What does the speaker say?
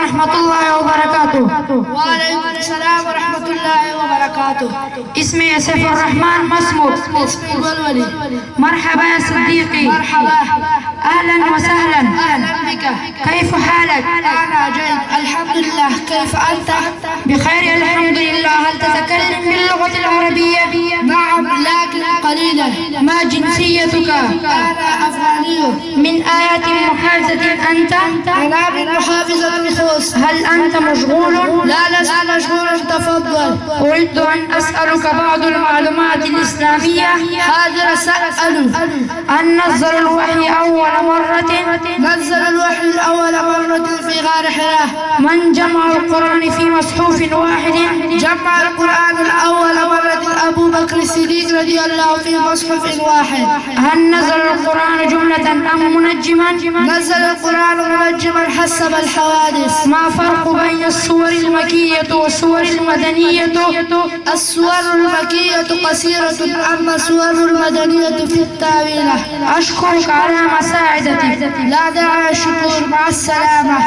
ورحمة الله وبركاته. وعليكم السلام ورحمة الله وبركاته. اسمي سيف الرحمن. ما اسمك؟ اسمي الولولي. مرحبا يا صديقي. مرحبا. أهلا وسهلا. أهلا بك. كيف حالك؟ أنا جيد الحمد لله. كيف أنت؟ بخير الحمد لله. هل تتكلم باللغة العربية؟ نعم لكن قليلا. ما جنسيتك؟ أنا أفغاني. من آية محافظة أنت؟ أنا من محافظة الخوص. هل أنت مشغول؟ لا لست مشغولا. تفضل. أريد أن أسألك بعض المعلومات الإسلامية. حاضر سأل. أن نزل الوحي أول مرة؟ نزل الوحي أول مرة في غار حراء. من جمع القرآن في مصحوف واحد؟ جمع القرآن الأول مرة أبو بكر الصديق رضي الله في مصحف واحد. هل نزل القرآن جملة أم منجما؟ نزل القرآن منجما حسب الحوادث. ما فرق بين السور المكية والسور المدنية؟ السور المكية قصيرة أما السور المدنية في التاويل. أشكرك على مساعدتك. لا داعي الشكر. مع السلامة.